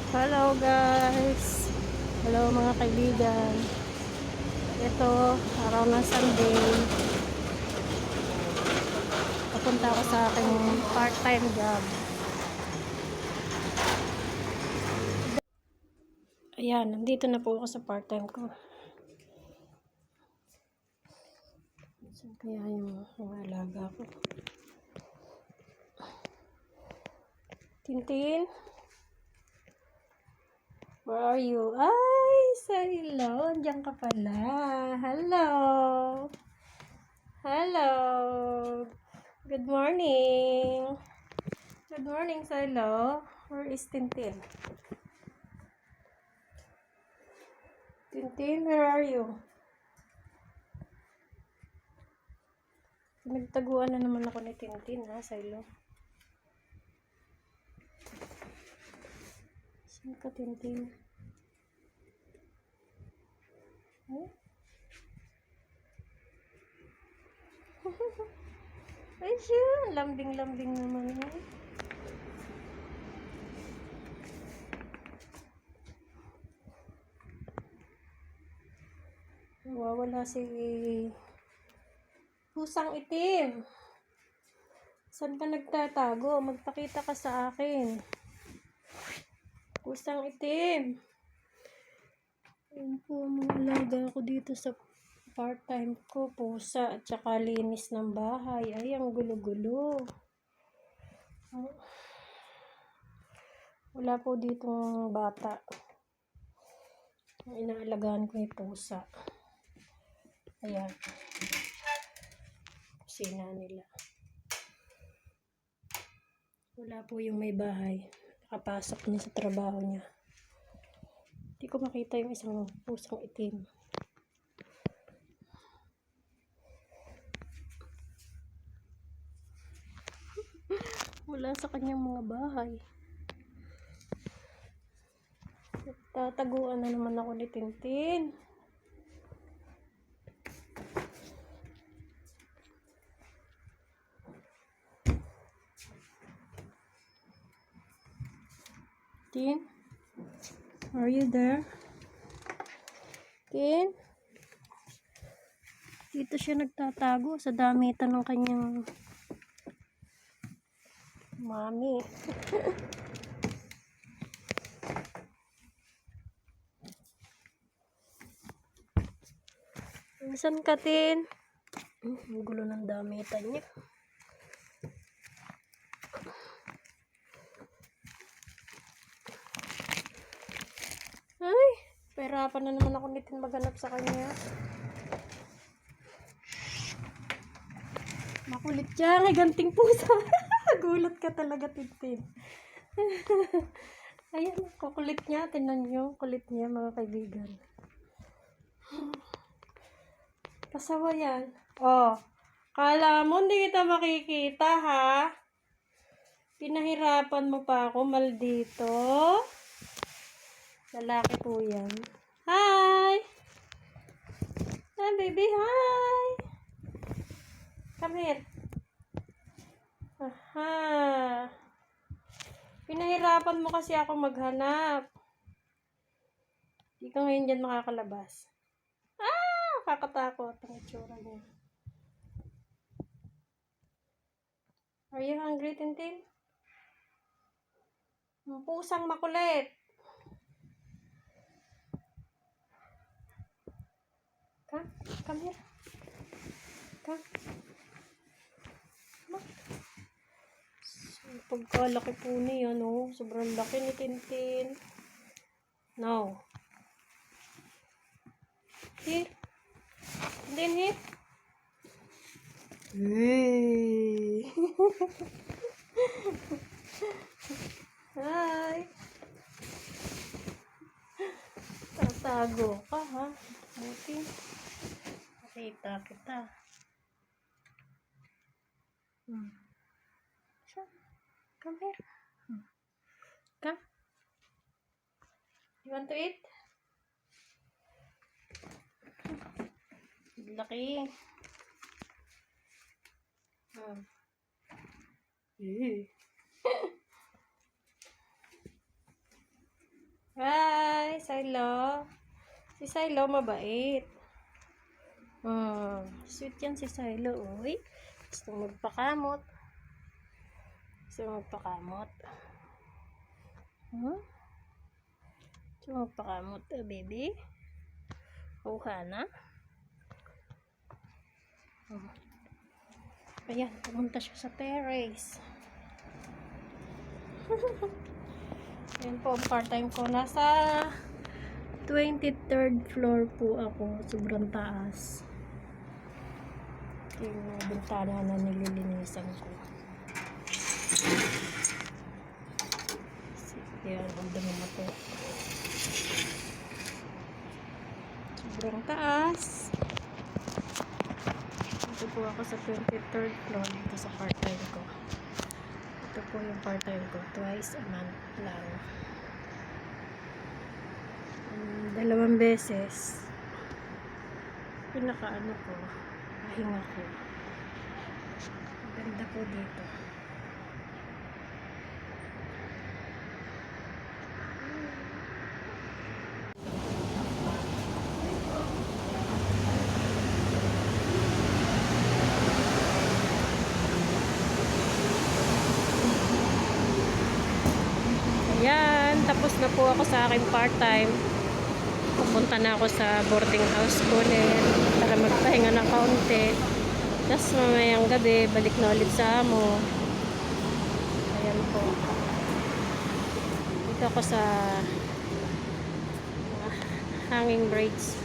Hello guys. Hello mga kaibigan. Ito, araw ng Sunday. Papunta ako sa aking part-time job. Ayan, nandito na po ako sa part-time ko. Saan kaya yung mga alaga ko? Tintin? Where are you? Ay, sa hello. Andiyan ka pala. Hello. Hello. Good morning. Good morning, Silo. Where is Tintin? Tintin, where are you? Nagtaguan na naman ako ni Tintin, ha, Silo. Saan ka, Tintin? Huh? Ay, siya. Lambing-lambing naman yun. Nawawala si pusang itim. Saan ka nagtatago? Magpakita ka sa akin. Pusang itim. Ayun po ang mga alaga ko dito sa part-time ko. Pusa at saka linis ng bahay. Ay, ang gulo-gulo. Wala po ditong bata. Ang inaalagaan ko yung pusa. Ayan. Kusina nila. Wala po yung may bahay. Nakapasok niya sa trabaho niya. Hindi ko makita yung isang pusang itim. Wala sa kanyang mga bahay. Tataguan na naman ako ni Tintin. Tin? Are you there? Tin? Dito siya nagtatago sa damitan ng kanyang mami. Saan ka, Tin? Ang gulo ng damitan niya. Ay, pahirapan na naman ako nitin maghanap sa kanya. Makulit siya, may ganting pusa. Gulat ka talaga, Tintin. Ayan, kukulit niya. Tingnan niyo, kulit niya, mga kaibigan. Kasawa yan. Oh, kala mo hindi kita makikita, ha? Pinahirapan mo pa ako, maldito. Lalaki po yan. Hi! Hi, baby, hi! Come here. Aha. Pinahirapan mo kasi ako maghanap. Hindi ka ngayon dyan makakalabas. Ah! Kakatakot ang itsura niya. Are you hungry, Tintin? Ang pusang makulit. Come here. Come. Pagkalaki po niya, no? Sobrang laki ni Tintin. No. Here. Tintin, here. Hey. Hi. Tatago ka, ha? Buti. Nakita kita. Come here. Come. You want to eat? Laki. Silo. Si Silo mabait. Sweet yan si Silo. Uy, gusto magpakamot. Gusto magpakamot. Gusto magpakamot, baby. Kuha na. Ayan, pumunta siya sa terrace. Ayan po, part-time ko. Nasa 23rd floor po ako. Sobrang taas. Yung bintana na nililinisan ko. Ayan, ang dami na po. Sobrang taas. Ito po ako sa 23rd floor dito sa part-time ko. Ito po yung part-time ko. Twice a month lang. 2 beses. Pinaka-ano ko, pahinga ko. Ganda po dito. Ayan, tapos na po ako sa aking part-time. Pupunta na ako sa boarding house ko ulit para magpahinga ng kaunti. Tapos mamayang gabi, balik na ulit sa amo. Ayan po. Dito ako sa hanging braids.